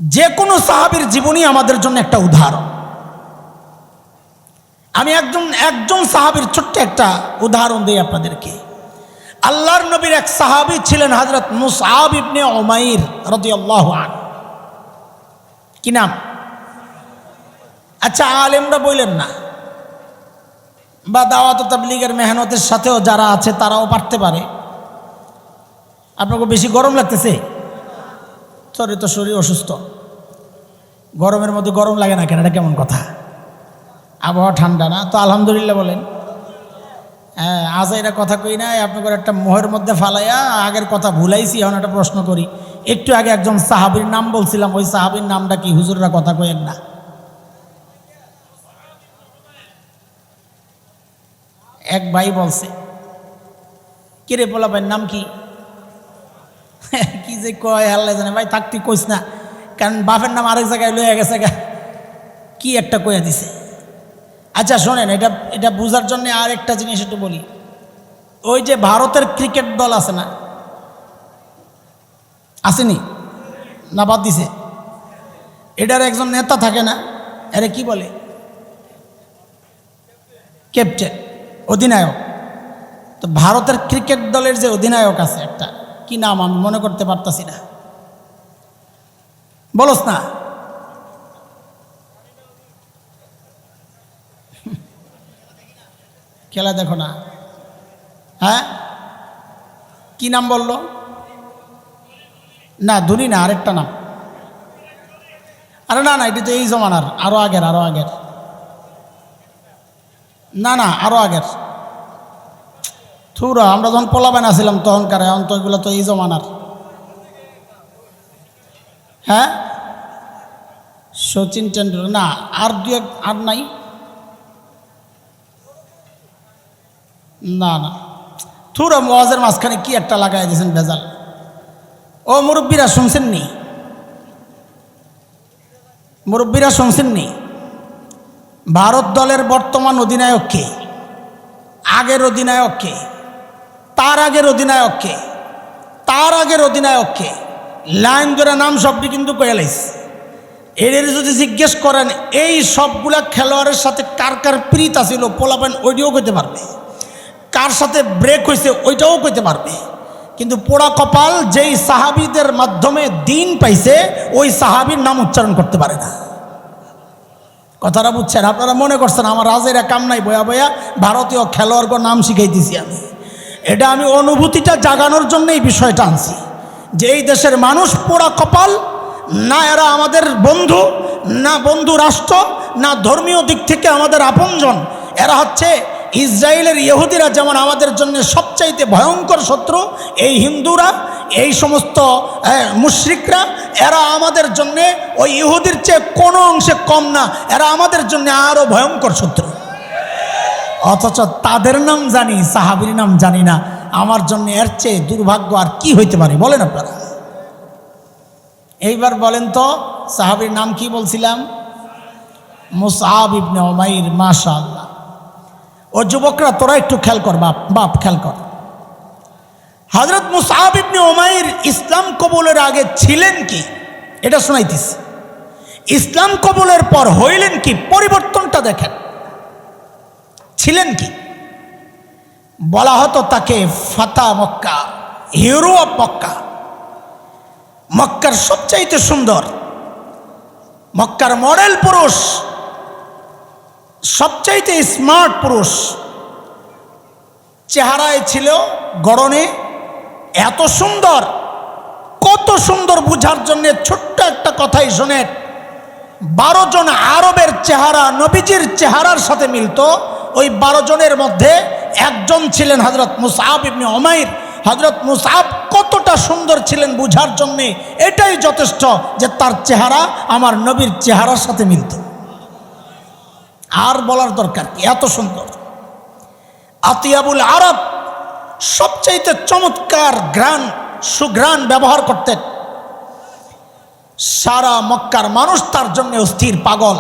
যে কোনো সাহাবীর জীবনী আমাদের জন্য একটা উদাহরণ। আমি একজন সাহাবীর ছোট্ট একটা উদাহরণ দিই আপনাদেরকে। আল্লাহর নবীর এক সাহাবী ছিলেন হযরত মুসআব ইবনে উমাইর রাদিয়াল্লাহু আনহু। কি নাম? আচ্ছা, আলেমরা বললেন না, বা দাওয়াত ও তাবলীগের মেহনতের সাথেও যারা আছে তারাও পারতে পারে। আপনাকে বেশি গরম লাগতেছে? সরি, তো শরীর অসুস্থ, গরমের মধ্যে গরম লাগে না কেন? এটা কেমন কথা? আবহাওয়া ঠান্ডা না তো? আলহামদুলিল্লাহ বলেন। হ্যাঁ, আজ এটা কথা কই নাই, আপনাকে একটা মোহের মধ্যে ফালাইয়া আগের কথা ভুলাইছি। এখন একটা প্রশ্ন করি। একটু আগে একজন সাহাবীর নাম বলছিলাম, ওই সাহাবীর নামটা কি? হুজুররা কথা কইেন না। এক ভাই বলছে, কিরে পোলা ভাইয়ের নাম কি? কি যে কয় আল্লাহ জানে। ভাই থাক, তুই কইস না, কারণ বাপের নাম আরেক জায়গায় লইয়া গেছে গা, কি একটা কইয়া দিছে। আচ্ছা শোনেন, এটা বুঝার জন্য আর একটা জিনিস একটু বলি। ওই যে ভারতের ক্রিকেট দল আছে না, আসেনি না? বাদ দিছে। এটার একজন নেতা থাকে না, আরে কি বলে, ক্যাপ্টেন, অধিনায়ক। তো ভারতের ক্রিকেট দলের যে অধিনায়ক আছে একটা, কি নাম আমি মনে করতে পারতাছি না, বলস না? খেলা দেখো না? হ্যাঁ, কি নাম বললো? না, ধোনি না, আরেকটা নাম। আরে না, এটা তো এই জমানার, আরো আগের। না, আরো আগের। থুরা, আমরা যখন পোলাবেন আসছিলাম তখনকার, এখন তো এগুলো তো এই জমানার। হ্যাঁ, সচিন টেন্ডুলকার না, আর আর নাই। না, থুরা, ওয়াজের মাঝখানে কি একটা লাগাই দিয়েছেন ভেজাল। ও মুরব্বীরা শুনছেননি? ভারত দলের বর্তমান অধিনায়ক কে? আগের অধিনায়ক কে? তার আগের অধিনায়ক কে? তার আগের অধিনায়ক কে? লাইন ধরে নাম সবটি কিন্তু কয়ে লাইছে। এদের যদি জিজ্ঞেস করেন এই সবগুলা খেলোয়াড়ের সাথে কার কার প্রীত আছিল, পোলাপান ওইটাও কইতে পারবে, কার সাথে ব্রেক হয়েছে ওইটাও কইতে পারবে। কিন্তু পোড়া কপাল যেই সাহাবীদের মাধ্যমে দিন পাইছে, ওই সাহাবীর নাম উচ্চারণ করতে পারে না। কথাটা বুঝছেন? আপনারা মনে করছেন আমার রাজের কাম নাই, বয়া বয়া ভারতীয় খেলোয়াড়কে নাম শিখাইতেছি আমি। এটা আমি অনুভূতিটা জাগানোর জন্য এই বিষয়টা আনছি, যে এই দেশের মানুষ পোড়া কপাল না, এরা আমাদের বন্ধু না, বন্ধু রাষ্ট্র না, ধর্মীয় দিক থেকে আমাদের আপনজন। এরা হচ্ছে ইসরায়েলের ইহুদিরা যেমন আমাদের জন্য সবচাইতে ভয়ঙ্কর শত্রু, এই হিন্দুরা, এই সমস্ত মুশরিকরা, এরা আমাদের জন্য ওই ইহুদির চেয়ে কোনো অংশে কম না, এরা আমাদের জন্য আরও ভয়ঙ্কর শত্রু। অথচ তাদের নাম জানি, সাহাবীর নাম জানি না। আমার জন্য এর চেয়ে দুর্ভাগ্য আর কি হইতে পারে বলেন আপনারা? এইবার বলেন তো, সাহাবীর নাম কি বলছিলাম? মুসআব ইবনে উমাইর। মাশাআল্লাহ। ও যুবকরা, তোরা একটু খেয়াল কর, বাপ খেয়াল কর। হযরত মুসআব ইবনে উমাইর ইসলাম কবুলের আগে ছিলেন কি এটা শোনাইতেছি। ইসলাম কবুলের পর হইলেন কি, পরিবর্তনটা দেখেন। ছিলেন কি? বলা হতো তাকে ফাতা মক্কা, হিরো অফ মক্কা, মক্কার সবচাইতে সুন্দর, মক্কার মডেল পুরুষ, সবচাইতে স্মার্ট পুরুষ। চেহারায় ছিল গড়নে এত সুন্দর, কত সুন্দর বুঝার জন্য ছোট্ট একটা কথাই শোনেন। 12 জন আরবের চেহারা নবীজির চেহারার সাথে মিলত। ওই 12 জনের মধ্যে একজন ছিলেন হযরত মুসআব ইবনে উমাইর। হযরত মুসআব কতটা সুন্দর ছিলেন বুঝার জন্যে এটাই যথেষ্ট যে তার চেহারা আমার নবীর চেহারার সাথে মিলত। আর বলার দরকার কি, এত সুন্দর। আতিয়াবুল আরব, সবচাইতে চমৎকার সুঘ্রাণ ব্যবহার করতেন। সারা মক্কার মানুষ তার জন্য অস্থির, পাগল।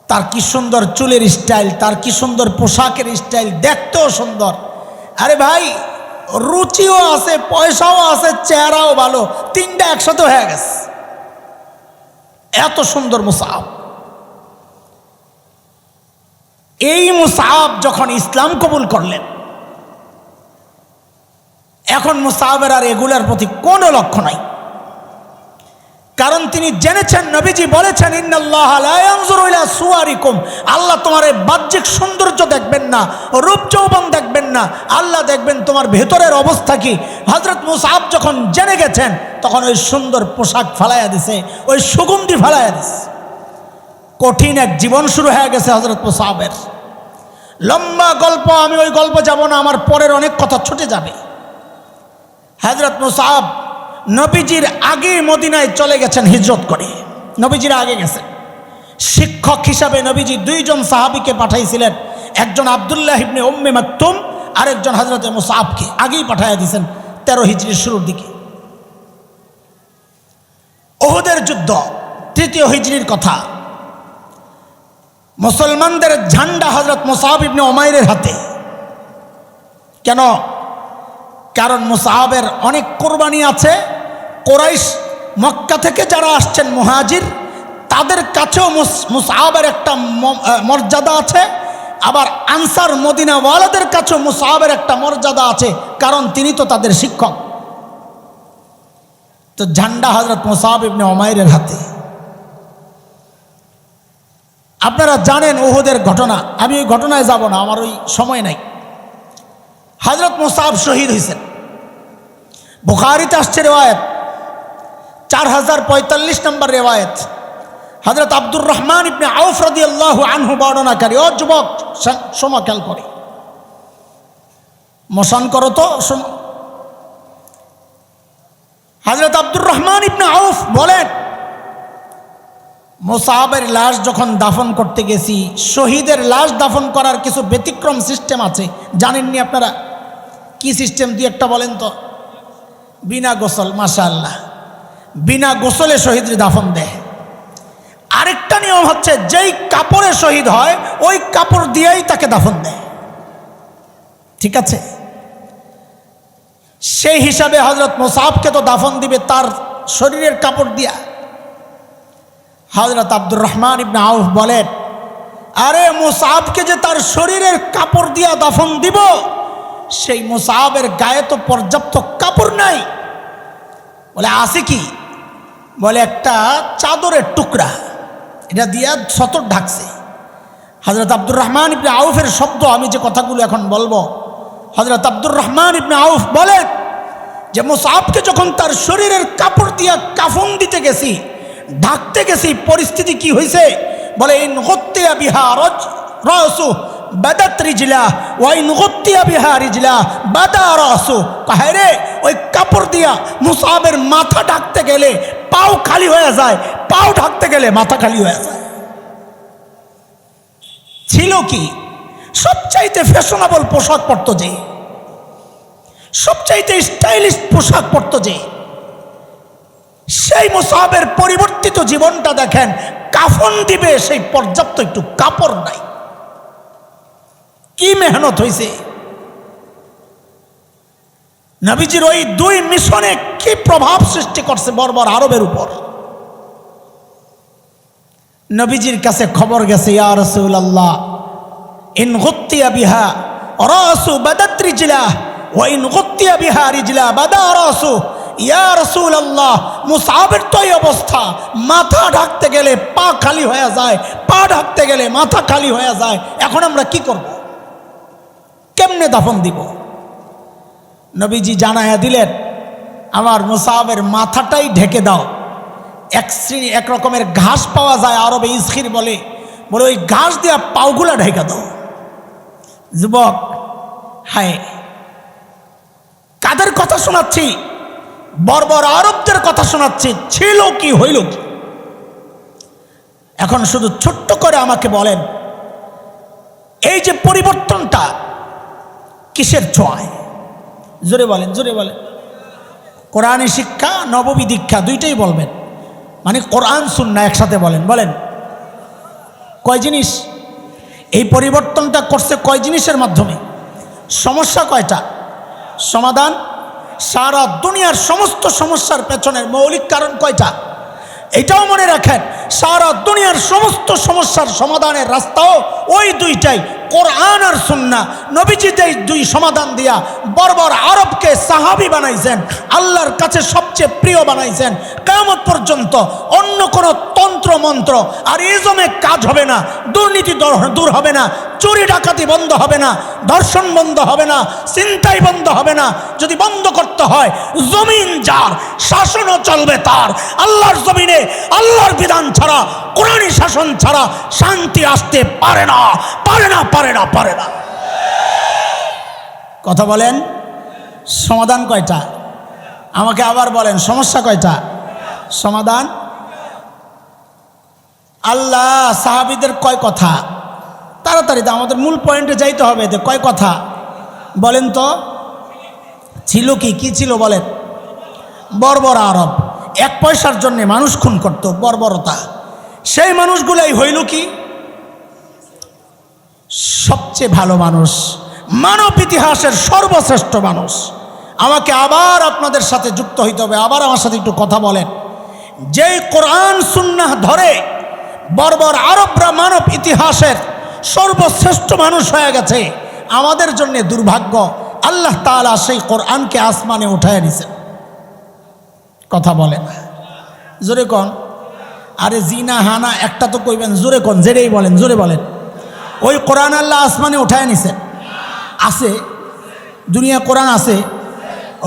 তার কি সুন্দর চুলের স্টাইল, তার কি সুন্দর পোশাকের স্টাইল, দেখতেও সুন্দর। আরে ভাই, রুচিও আছে, পয়সাও আছে, চেহারাও ভালো, তিনটা একসাথে হয়ে গেছে। এত সুন্দর মুসআব। এই মুসআব যখন ইসলাম কবুল করলেন, এখন মুসআবের আর এগুলার প্রতি কোনো লক্ষ্য নাই, কারণ তিনি জেনেছেন, নবীজি বলেছেন, ইন্নাল্লাহা লা ইয়ানজুরু ইলা সুওয়ারিকুম, আল্লাহ তোমার এই বাহ্যিক সৌন্দর্য দেখবেন না, রূপ যৌবন দেখবেন না, আল্লাহ দেখবেন তোমার ভেতরের অবস্থা কি। হযরত মুসআব যখন জেনে গেছেন, তখন ওই সুন্দর পোশাক ফালাইয়া দিছে, ওই সুগন্ধি ফালাইয়া দিছে। কঠিন এক জীবন শুরু হয়ে গেছে হযরত মুসআবের। লম্বা গল্প, আমি ওই গল্প যাব না, আমার পরের অনেক কথা ছুটে যাবে। হযরত মুসআব নবীজির আগে মদিনায় চলে গেছেন হিজরত করে, নবীজির আগে গেছেন। শিক্ষক হিসাবে নবীজি দুইজন সাহাবীকে পাঠাইছিলেন, একজন আব্দুল্লাহ ইবনে উম্মে মাকতুম, আরেকজন হযরত মুসআবকে আগেই পাঠাইয়া দিয়েছেন 13 হিজরির শুরুর দিকে। উহুদের যুদ্ধ 3 হিজরির কথা। মুসলমানদের ঝান্ডা হযরত মুসআব ইবনে উমাইরের হাতে। কেন? কারণ মুসআবের অনেক কোরবানি আছে। কুরাইশ মক্কা থেকে যারা আসছেন মুহাজির, তাদের কাছেও মুসআবের একটা মর্যাদা আছে, আবার আনসার মদিনাওয়ালাদের কাছেও মুসআবের একটা মর্যাদা আছে, কারণ তিনি তো তাদের শিক্ষক। তো ঝান্ডা হযরত মুসআব ইবনে উমাইরের হাতে। আপনারা জানেন উহুদের ঘটনা, আমি ওই ঘটনায় যাব না, আমার ওই সময় নাই। হযরত মুসআব শহীদ হয়েছেন। বুখারীতে আসছে রেওয়ায়েত, 4045 নম্বর রেওয়ায়েত। হযরত আব্দুর রহমান ইবনে আউফ রাদিয়াল্লাহু আনহু বর্ণনাকারী। ও যুবক, শোনো, খেয়াল করে মোশন করো তো, শোনো। হযরত আব্দুর রহমান ইবনে আউফ বলেন, মুসআবের লাশ যখন দাফন করতে গেছি, শহীদের লাশ দাফন করার কিছু ব্যতিক্রম সিস্টেম আছে, জানেননি আপনারা? কি সিস্টেম দিয়ে একটা বলেন তো? বিনা গোসল। মাশাআল্লাহ, বিনা গোসলে শহীদের দাফন দেয়। আরেকটা নিয়ম হচ্ছে, যেই কাপড়ে শহীদ হয় ওই কাপড় দিয়েই তাকে দাফন দেয়। ঠিক আছে? সেই হিসাবে হযরত মুসআবকে তো দাফন দিবে তার শরীরের কাপড় দিয়া। হযরত আব্দুর রহমান ইবনে আউফ বলেন, আরে মুসআবকে যে তার শরীরের কাপড় দিয়া দাফন দিব, সেই মুসআবের গায়ে তো পর্যাপ্ত কাপড় নাই। বলে আছে কি? বলে একটা চাদরের টুকরা, এটা দিয়া সতর ঢাকছে। হযরত আব্দুর রহমান ইবনে আউফের শব্দ, আমি যে কথাগুলো এখন বলবো, হযরত আব্দুর রহমান ইবনে আউফ বলেন যে মুসআবকে যখন তার শরীরের কাপড় দিয়া কাফন দিতে গেছি, ঢাকতে গেছি, পরিস্থিতি কি হয়েছে? বলে, ইন গুত্তিয়া বিহা রাসু বাদাত রিজলা ওয়া ইন গুত্তিয়া বিহা রিজলা বাদা রাসু। কাহে রে, ওই কাপড় দিয়া মুসআবের মাথা ঢাকতে গেলে পাও খালি হয়ে যায়, পাও ঢাকতে গেলে মাথা খালি হয়ে যায়। ছিল কি? সবচাইতে ফ্যাশনেবল পোশাক পরতো যে, সবচাইতে স্টাইলিশ পোশাক পরতো যে, সেই মুসআবের পরিবর্তিত জীবনটা দেখেন। কাফন দিবে সেই পর্যাপ্ত একটু কাপড় নাই। কি মেহনত হয়েছে! নবীজির ওই 2 মিশনে কি প্রভাব সৃষ্টি করছে বর্বর আরবের উপর। নবীজির কাছে খবর গেছে, ইয়া রাসূলুল্লাহ, ইন গুত্তিয়া বিহা রাসু বাদাত রিজলা ওয়া ইন গুত্তিয়া বিহা রিজলা বাদা রাসু। ইয়া রাসূলুল্লাহ, মুসআবের তো এই অবস্থা, মাথা ঢাকতে গেলে পা খালি হয়ে যায়, পা ঢাকতে গেলে মাথা খালি হয়ে যায়। এখন আমরা কি করব? কেমনে দাফন দিব? নবীজি জানায়া দিলেন, আমার মুসআবের মাথাটাই ঢেকে দাও। এক রকমের ঘাস পাওয়া যায়, আরবে ইসখির বলে, ওই ঘাস দিয়া পাওগুলা ঢেকে দাও। যুবক, হায়, কাদের কথা শোনাচ্ছি? বর্বর আরবদের কথা শোনাচ্ছি। ছিল কি, হইল কি? এখন শুধু ছোট্ট করে আমাকে বলেন, এই যে পরিবর্তনটা কিসের ছোঁয়ায়? জোরে বলেন, জোরে বলেন। কোরআনী শিক্ষা, নববী দীক্ষা, দুইটাই বলবেন, মানে কোরআন সুন্নাহ একসাথে বলেন। বলেন, কয় জিনিস? এই পরিবর্তনটা করছে কয় জিনিসের মাধ্যমে? সমস্যা কয়টা? সমাধান? সারা দুনিয়ার সমস্ত সমস্যার পেছনের মৌলিক কারণ কয়টা? এটাও মনে রাখেন, সারা দুনিয়ার সমস্ত সমস্যার সমাধানের রাস্তাও ওই দুইটাই, কোরআন আর সুন্নাহ। নবীজি এই দুই সমাধান দিয়া বর্বর আরবকে সাহাবী বানাইছেন, আল্লাহর কাছে সবচেয়ে প্রিয় বানাইছেন। কিয়ামত পর্যন্ত অন্য কোনো তন্ত্র মন্ত্র আর ইজমে কাজ হবে না, দুর্নীতি দূর হবে না, চুরি ডাকাতি বন্ধ হবে না, ধর্ষণ বন্ধ হবে না, ছিনতাই বন্ধ হবে না। যদি বন্ধ করতে হয়, জমিন যার, শাসনও চলবে তার। আল্লাহর জমিনে আল্লাহর বিধান ছাড়া, কোরআনী শাসন ছাড়া শান্তি আসতে পারে না, পারে না, পারে না, পারে না। কথা বলেন, সমাধান কয়টা? আমাকে আবার বলেন, সমস্যা কয়টা? সমাধান। আল্লাহ সাহাবীদের কয় কথা? তাড়াতাড়ি তো আমাদের মূল পয়েন্টে যাইতে হবে। কয় কথা বলেন তো? ছিল কি ছিল বলেন? বর্বর আরব, এক পয়সার জন্য মানুষ খুন করত, বর্বরতা। সেই মানুষগুলাই হইল কি? সবচেয়ে ভালো মানুষ, মানব ইতিহাসের সর্বশ্রেষ্ঠ মানুষ। আমাকে আবার আপনাদের সাথে যুক্ত হইতে হবে, আবার আমার সাথে একটু কথা বলেন। যেই কোরআন সুন্নাহ ধরে বর্বর আরবরা মানব ইতিহাসের সর্বশ্রেষ্ঠ মানুষ হয়ে গেছে, আমাদের জন্য দুর্ভাগ্য, আল্লাহ তাআলা সেই কোরআনকে আসমানে উঠায় নিছেন। কথা বলেন, জোরে কোন? আরে জিনা হানা একটা তো কইবেন, জোরে কোন, যেটাই বলেন জোরে বলেন। ওই কোরআন আল্লাহ আসমানে উঠায় নিছেন? আছে দুনিয়া কোরআন আছে?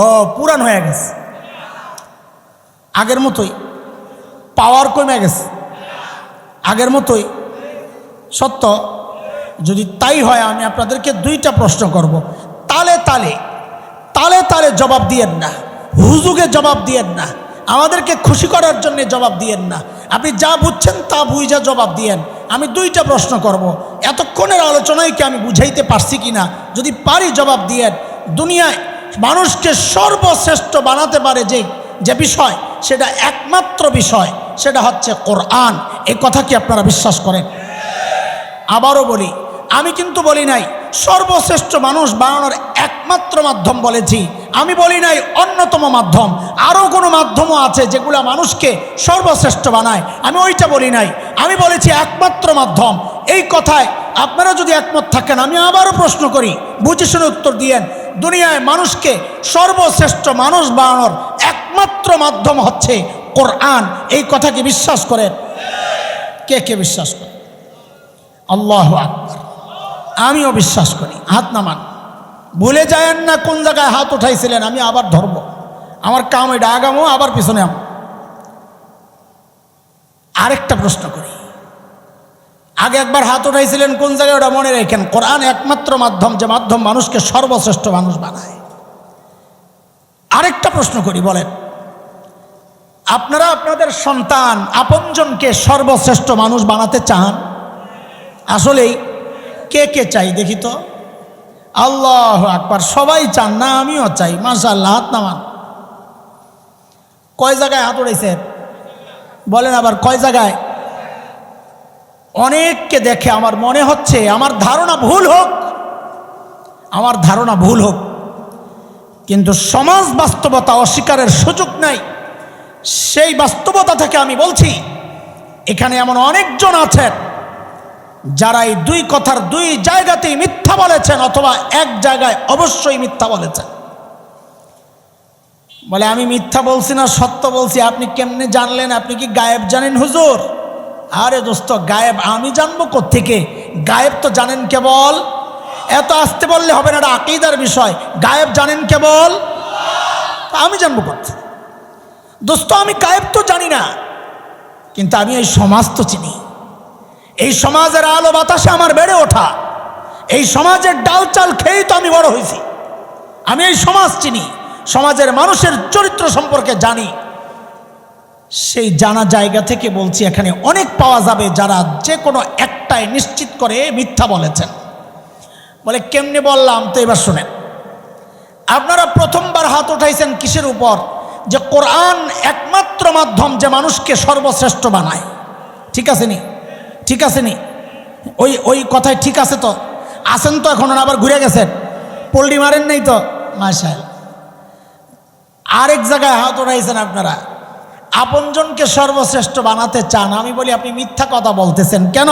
ও পুরান হয়ে গেছে, আগের মতোই, পাওয়ার কমে গেছে, আগের মতোই। সত্য? যদি তাই হয়, আমি আপনাদেরকে দুইটা প্রশ্ন করব। তালে তালে তালে তালে জবাব দিয়েন না, হুজুগে জবাব দিয়েন না, আমাদেরকে খুশি করার জন্য জবাব দিয়েন না। আপনি যা বুঝছেন তা বুঝা জবাব দিয়েন। আমি দুইটা প্রশ্ন করব, এতক্ষণের আলোচনায় কি আমি বুঝাইতে পারছি কি না? যদি পারি জবাব দিয়েন। দুনিয়ায় মানুষকে সর্বশ্রেষ্ঠ বানাতে পারে যে বিষয়, সেটা একমাত্র বিষয়, সেটা হচ্ছে কোরআন। এই কথা কি আপনারা বিশ্বাস করেন? আবারও বলি, আমি কিন্তু বলি নাই সর্বশ্রেষ্ঠ মানুষ বানানোর একমাত্র মাধ্যম বলেছি, আমি বলি নাই অন্যতম মাধ্যম। আরও কোনো মাধ্যমও আছে যেগুলো মানুষকে সর্বশ্রেষ্ঠ বানায়, আমি ওইটা বলি নাই। আমি বলেছি একমাত্র মাধ্যম। এই কথায় আপনারা যদি একমত থাকেন, আমি আবারও প্রশ্ন করি, বুঝে শুনে উত্তর দিয়েন। দুনিয়ায় মানুষকে সর্বশ্রেষ্ঠ মানুষ বানানোর একমাত্র মাধ্যম হচ্ছে কোরআন। এই কথা কি বিশ্বাস করেন? কে কে বিশ্বাস করেন? আল্লাহু আকবার। আমিও বিশ্বাস করি। হাত নামান, ভুলে যায়েন না কোন জায়গায় হাত উঠাইছিলেন। আমি আবার ধরব, আমার কাম এটা, আগামো আবার পিছনে আম। আরেকটা প্রশ্ন করি, আগে একবার হাত উঠাইছিলেন কোন জায়গায়, ওটা মনে রাখেন। কোরআন একমাত্র মাধ্যম, যে মাধ্যম মানুষকে সর্বশ্রেষ্ঠ মানুষ বানায়। আরেকটা প্রশ্ন করি, বলেন আপনারা আপনাদের সন্তান আপনজনকে সর্বশ্রেষ্ঠ মানুষ বানাতে চান? আসলেই কে কে চাই দেখি তো? আল্লাহু আকবার। সবাই চান না? আমিও চাই, মাশাআল্লাহ। হাত নামান। কয় জায়গায় হাত উড়াইছেন বলেন আবার, কয় জায়গায়? অনেককে দেখে আমার মনে হচ্ছে, আমার ধারণা ভুল হোক, আমার ধারণা ভুল হোক, কিন্তু সমাজ বাস্তবতা অস্বীকারের সুযোগ নাই। সেই বাস্তবতা থেকে আমি বলছি, এখানে এমন অনেকজন আছেন যারা এই দুই কথার দুই জায়গাতেই মিথ্যা বলেছেন, অথবা এক জায়গায় অবশ্যই মিথ্যা বলেছেন। বলে আমি মিথ্যা বলছি না, সত্য বলছি। আপনি কেমনে জানলেন? আপনি কি গায়েব জানেন হুজুর? আরে দোস্ত, গায়েব আমি জানবো কোত্থেকে? গায়েব তো জানেন কেবল, এত আসতে বললে হবে না, এটা আকীদার বিষয়। গায়েব জানেন কেবল, আমি জানবো কোত্থেকে? দোস্ত, আমি গায়েব তো জানি না, কিন্তু আমি এই সমাজ তো চিনি। এই সমাজের আলো বাতাসে আমার বেড়ে ওঠা, এই সমাজের ডাল চাল খেয়েই তো আমি বড় হয়েছি। আমি এই সমাজ চিনি, সমাজের মানুষের চরিত্র সম্পর্কে জানি। সেই জানা জায়গা থেকে বলছি, এখানে অনেক পাওয়া যাবে যারা যে কোনো একটাই নিশ্চিত করে মিথ্যা বলেছেন। বলে কেমনে বললাম? তো এবার শুনেন। আপনারা প্রথমবার হাত উঠাইছেন কিসের উপর? যে কোরআন একমাত্র মাধ্যম যে মানুষকে সর্বশ্রেষ্ঠ বানায়। ঠিক আছে নি? ঠিক আছে নি? ওই কথায় ঠিক আছে তো? আসেন তো? এখন আবার ঘুরে গেছেন, পল্টি মারেন নেই তো? মাশাআল্লাহ। আরেক জায়গায় হাত উঠাইছেন আপনারা, আপনজনকে সর্বশ্রেষ্ঠ বানাতে চান। আমি বলি আপনি মিথ্যা কথা বলতেছেন। কেন?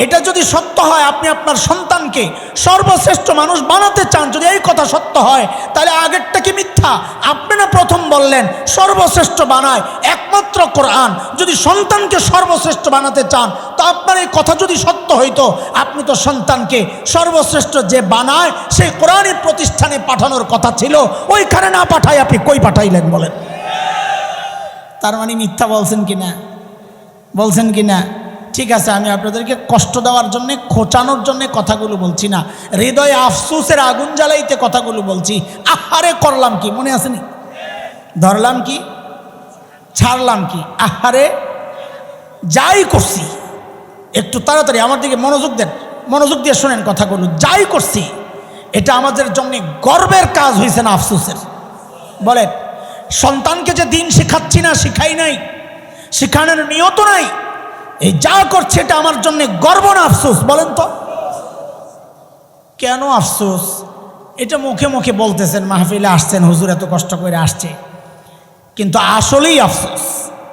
এটা যদি সত্য হয়, আপনি আপনার সন্তানকে সর্বশ্রেষ্ঠ মানুষ বানাতে চান, যদি এই কথা সত্য হয়, তাহলে আগেরটা কি মিথ্যা? আপনি না প্রথম বললেন সর্বশ্রেষ্ঠ বানায় একমাত্র কোরআন। যদি সন্তানকে সর্বশ্রেষ্ঠ বানাতে চান, তো আপনার এই কথা যদি সত্য হইতো, আপনি তো সন্তানকে সর্বশ্রেষ্ঠ যে বানায় সেই কোরআনের প্রতিষ্ঠানে পাঠানোর কথা ছিল, ওইখানে না পাঠায় আপনি কই পাঠাইলেন বলেন? তার মানে মিথ্যা বলছেন কি না? বলছেন কি না? ঠিক আছে, আমি আপনাদেরকে কষ্ট দেওয়ার জন্যে, খোঁচানোর জন্যে কথাগুলো বলছি না, হৃদয়ে আফসোসের আগুন জ্বালাইতে কথাগুলো বলছি। আহারে করলাম কি, মনে আসেনি? ধরলাম কি, ছাড়লাম কি, আহারে যাই করছি, একটু তাড়াতাড়ি আমার দিকে মনোযোগ দেন, মনোযোগ দিয়ে শোনেন কথাগুলো। যাই করছি এটা আমাদের জন্য গর্বের কাজ হয়েছে না আফসোসের? বলেন, সন্তানকে যে দিন শেখাচ্ছি না, শিখাই নাই, শিখানোর নিয়ত নাই, এই যা করছে এটা আমার জন্য গর্ব না আফসোস? বলেন তো কেন আফসোস? এটা মুখে মুখে বলতেছেন, মাহফিলে আসছেন, হুজুর এত কষ্ট করে আসছে, কিন্তু আসলেই আফসোস।